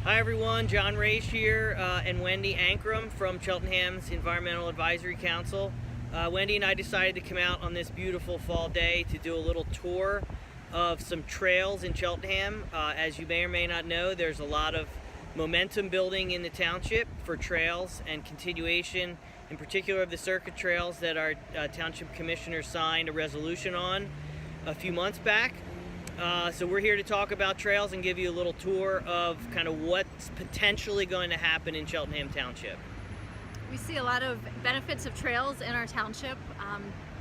Hi everyone, John Raish here and Wendy Ankrum from Cheltenham's Environmental Advisory Council. Wendy and I decided to come out on this beautiful fall day to do a little tour of some trails in Cheltenham. As you may or may not know, there's a lot of momentum building in the township for trails and continuation, in particular of the circuit trails that our township commissioner signed a resolution on a few months back. So we're here to talk about trails and give you a little tour of kind of what's potentially going to happen in Cheltenham Township. We see a lot of benefits of trails in our township.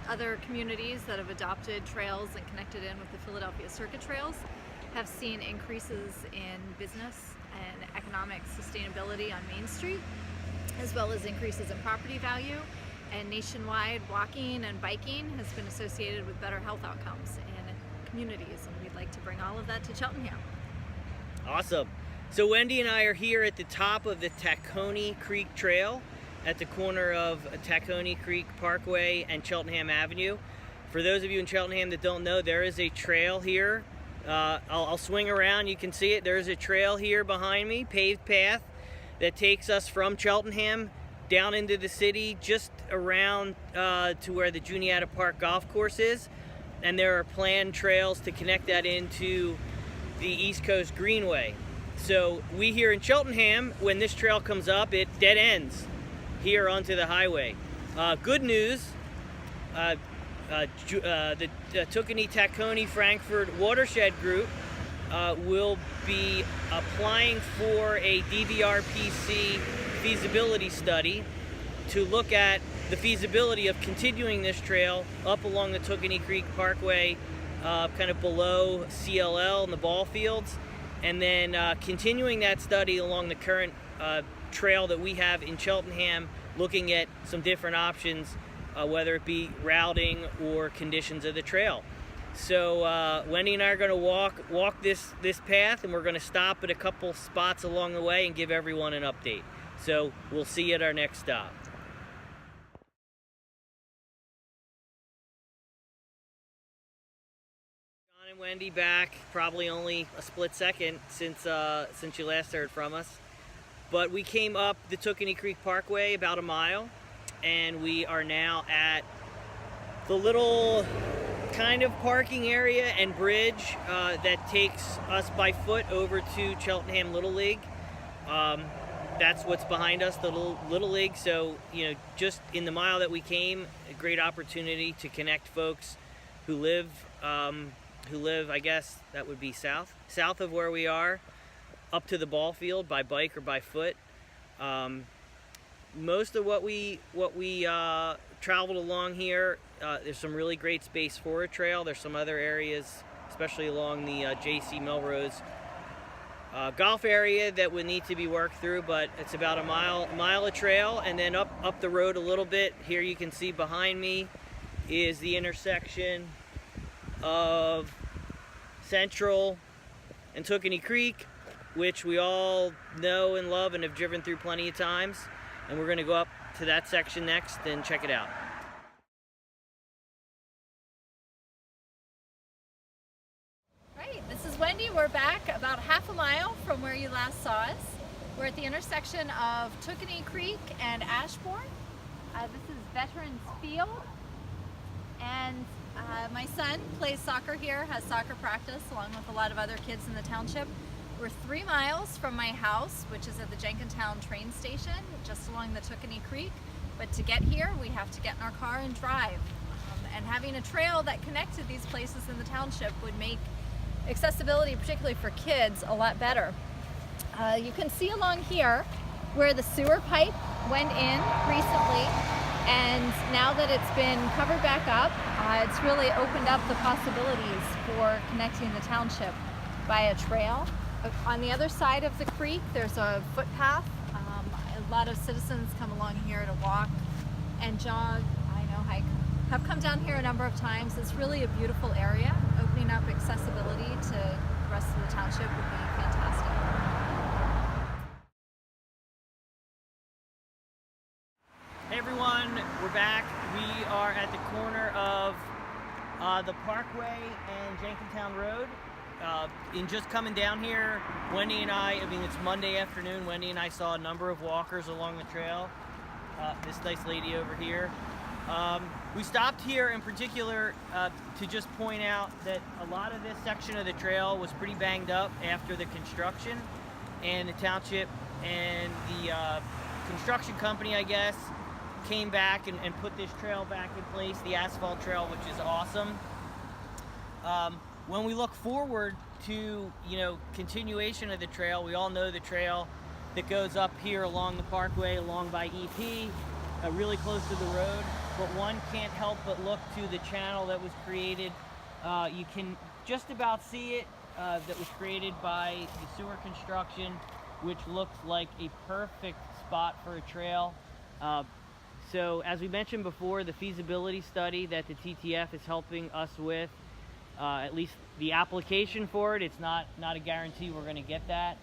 Other communities that have adopted trails and connected in with the Philadelphia Circuit Trails have seen increases in business and economic sustainability on Main Street, as well as increases in property value. And nationwide, walking and biking has been associated with better health outcomes in communities, and we'd like to bring all of that to Cheltenham. Awesome. So Wendy and I are here at the top of the Tacony Creek Trail at the corner of Tacony Creek Parkway and Cheltenham Avenue. For those of you in Cheltenham that don't know, there is a trail here. I'll swing around, you can see it. There's a trail here behind me, paved path, that takes us from Cheltenham down into the city, just around to where the Juniata Park Golf Course is. And there are planned trails to connect that into the East Coast Greenway. So we here in Cheltenham, when this trail comes up, it dead ends here onto the highway. Good news, the Tacony Tacony Frankfurt Watershed Group will be applying for a DVRPC feasibility study to look at the feasibility of continuing this trail up along the Tacony Creek Parkway, kind of below CLL and the ball fields, and then continuing that study along the current trail that we have in Cheltenham, looking at some different options, whether it be routing or conditions of the trail. So Wendy and I are going to walk this path, and we're going to stop at a couple spots along the way and give everyone an update. So we'll see you at our next stop. Wendy back, probably only a split second since you last heard from us, but we came up the Tacony Creek Parkway about a mile, and we are now at the little kind of parking area and bridge that takes us by foot over to Cheltenham Little League. That's what's behind us, the Little League. So, you know, just in the mile that we came, a great opportunity to connect folks who live, I guess that would be south of where we are, up to the ball field by bike or by foot. Most of what we traveled along here, there's some really great space for a trail. There's some other areas, especially along the J.C. Melrose golf area, that would need to be worked through, but it's about a mile of trail, and then up the road a little bit. Here you can see behind me is the intersection of Central and Tacony Creek, which we all know and love and have driven through plenty of times. And we're going to go up to that section next and check it out. Right, this is Wendy. We're back about half a mile from where you last saw us. We're at the intersection of Tacony Creek and Ashbourne. This is Veterans Field, and my son plays soccer here, has soccer practice along with a lot of other kids in the township. We're 3 miles from my house, which is at the Jenkintown train station, just along the Tacony Creek. But to get here, we have to get in our car and drive. And having a trail that connected these places in the township would make accessibility, particularly for kids, a lot better. You can see along here where the sewer pipe went in recently, and now that it's been covered back up, it's really opened up the possibilities for connecting the township by a trail. On the other side of the creek, there's a footpath. A lot of citizens come along here to walk and jog, hike. Have come down here a number of times. It's really a beautiful area. Opening up accessibility to the rest of the township would be fantastic. Hey everyone, we're back. We are at the corner of the Parkway and Jenkintown Road. In just coming down here, Wendy and I mean, it's Monday afternoon, Wendy and I saw a number of walkers along the trail. This nice lady over here. We stopped here in particular to just point out that a lot of this section of the trail was pretty banged up after the construction, and the township and the construction company, I guess, came back and put this trail back in place, the asphalt trail, which is awesome. When we look forward to, continuation of the trail, we all know the trail that goes up here along the parkway, along by EP, really close to the road, but one can't help but look to the channel that was created. You can just about see it, that was created by the sewer construction, which looks like a perfect spot for a trail. So as we mentioned before, the feasibility study that the TTF is helping us with, at least the application for it, it's not a guarantee we're going to get that.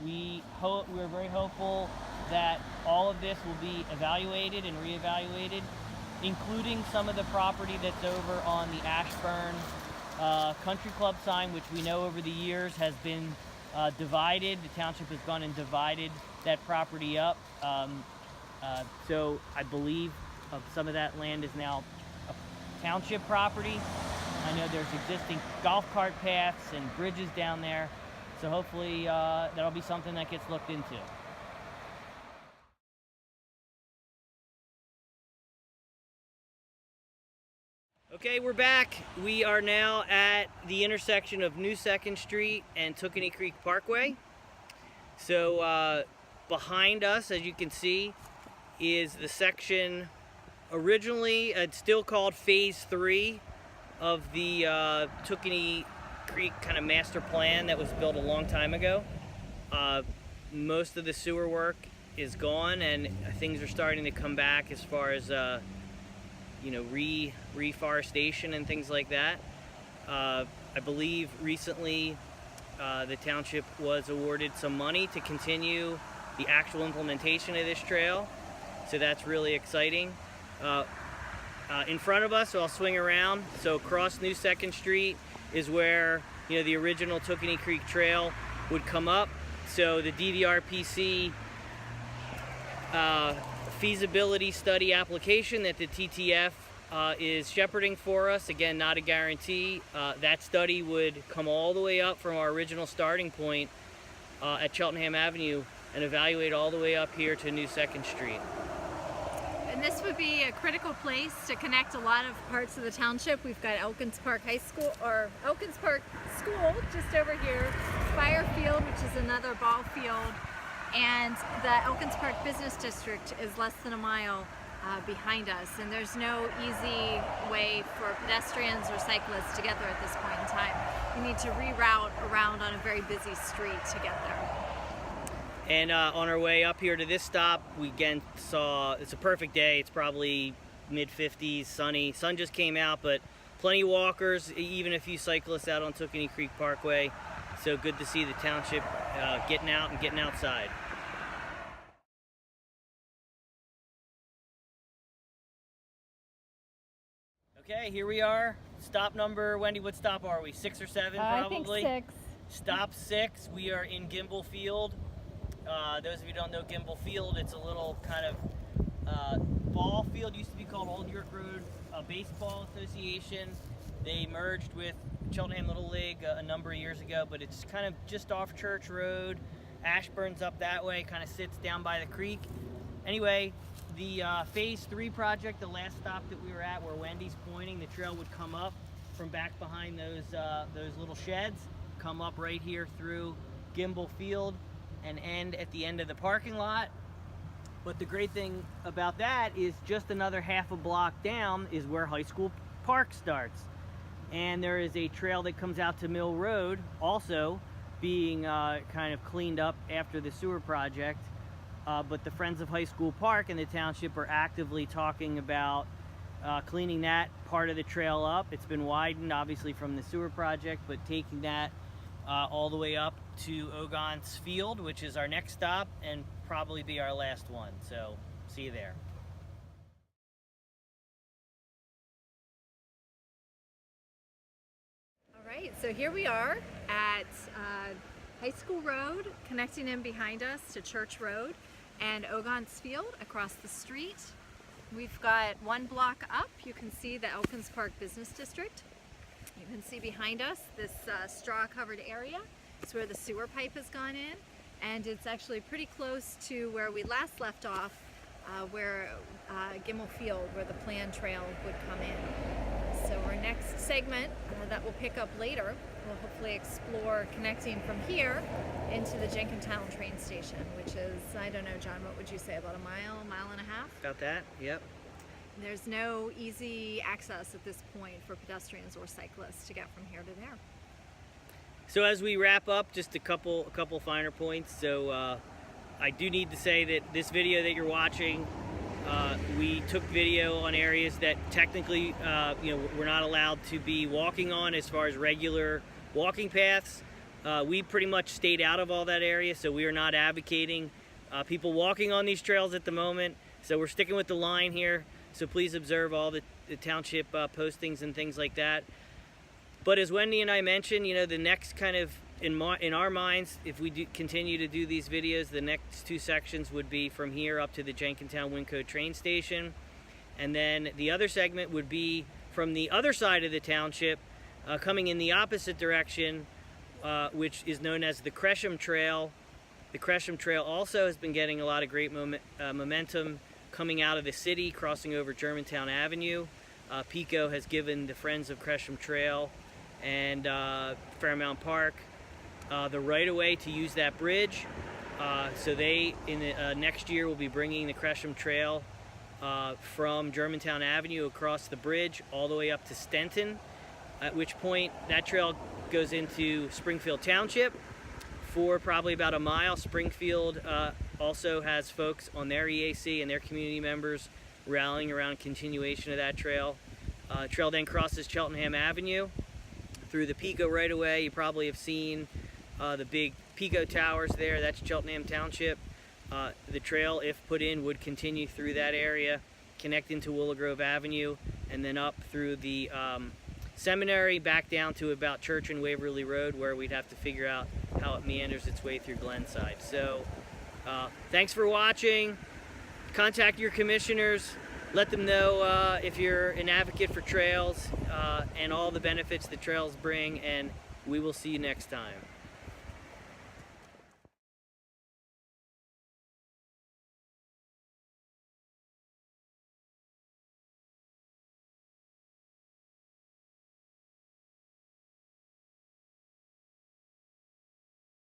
We're very hopeful that all of this will be evaluated and reevaluated, including some of the property that's over on the Ashburn Country Club sign, which we know over the years has been divided. The township has gone and divided that property up. So I believe some of that land is now a township property. I know there's existing golf cart paths and bridges down there. So hopefully that'll be something that gets looked into. Okay, we're back. We are now at the intersection of New 2nd Street and Tacony Creek Parkway. So behind us, as you can see, is the section originally, it's still called Phase 3 of the Tacony Creek kind of master plan that was built a long time ago. Most of the sewer work is gone, and things are starting to come back as far as reforestation and things like that. I believe recently the township was awarded some money to continue the actual implementation of this trail, so that's really exciting. In front of us, so I'll swing around, so across New 2nd Street is where the original Tacony Creek Trail would come up. So the DVRPC feasibility study application that the TTF is shepherding for us, again, not a guarantee. That study would come all the way up from our original starting point at Cheltenham Avenue and evaluate all the way up here to New 2nd Street. And this would be a critical place to connect a lot of parts of the township. We've got Ogontz Park High School, or Ogontz Park School just over here, Fire Field, which is another ball field, and the Ogontz Park Business District is less than a mile behind us, and there's no easy way for pedestrians or cyclists to get there at this point in time. You need to reroute around on a very busy street to get there. And on our way up here to this stop, we again saw, it's a perfect day, it's probably mid-50s, sunny. Sun just came out, but plenty of walkers, even a few cyclists out on Tacony Creek Parkway. So good to see the township getting out and getting outside. Okay, here we are. Stop number, Wendy, what stop are we? 6 or 7 probably? I think 6. Stop 6, we are in Gimble Field. Those of you who don't know Gimble Field, it's a little kind of ball field. Used to be called Old York Road Baseball Association. They merged with Cheltenham Little League a number of years ago, but it's kind of just off Church Road. Ashburn's up that way, kind of sits down by the creek. Anyway, the Phase 3 project, the last stop that we were at where Wendy's pointing, the trail would come up from back behind those little sheds, come up right here through Gimble Field, and end at the end of the parking lot. But the great thing about that is just another half a block down is where High School Park starts. And there is a trail that comes out to Mill Road, also being kind of cleaned up after the sewer project. But the Friends of High School Park and the township are actively talking about cleaning that part of the trail up. It's been widened, obviously, from the sewer project, but taking that all the way up to Ogontz Field, which is our next stop and probably be our last one. So see you there. All right, Right, so here we are at High School Road, connecting in behind us to Church Road and Ogontz Field across the street. We've got one block up. You can see the Elkins Park Business District. You can see behind us this straw-covered area. It's where the sewer pipe has gone in, and it's actually pretty close to where we last left off, where Gimmel Field, where the planned trail would come in. So our next segment that we'll pick up later, we'll hopefully explore connecting from here into the Jenkintown train station, which is, I don't know, John, what would you say, about a mile and a half? About that, yep. There's no easy access at this point for pedestrians or cyclists to get from here to there. So as we wrap up, just a couple finer points. So I do need to say that this video that you're watching, we took video on areas that technically we're not allowed to be walking on as far as regular walking paths. We pretty much stayed out of all that area, so we are not advocating people walking on these trails at the moment. So we're sticking with the line here. So please observe all the township postings and things like that. But as Wendy and I mentioned, the next kind of, in our minds, if we continue to do these videos, the next two sections would be from here up to the Jenkintown Winco train station. And then the other segment would be from the other side of the township, coming in the opposite direction, which is known as the Cheltenham Trail. The Cheltenham Trail also has been getting a lot of great momentum coming out of the city, crossing over Germantown Avenue. PICO has given the Friends of Cheltenham Trail and Fairmount Park the right-of-way to use that bridge. So they, in the, next year, will be bringing the Cheltenham Trail from Germantown Avenue across the bridge all the way up to Stenton, at which point that trail goes into Springfield Township for probably about a mile. Springfield also has folks on their EAC and their community members rallying around continuation of that trail. Trail then crosses Cheltenham Avenue through the PICO right-of-way. You probably have seen the big PICO towers there. That's Cheltenham Township. The trail, if put in, would continue through that area, connect into Willow Grove Avenue, and then up through the seminary back down to about Church and Waverly Road, where we'd have to figure out how it meanders its way through Glenside. So thanks for watching. Contact your commissioners. Let them know if you're an advocate for trails and all the benefits that trails bring, and we will see you next time.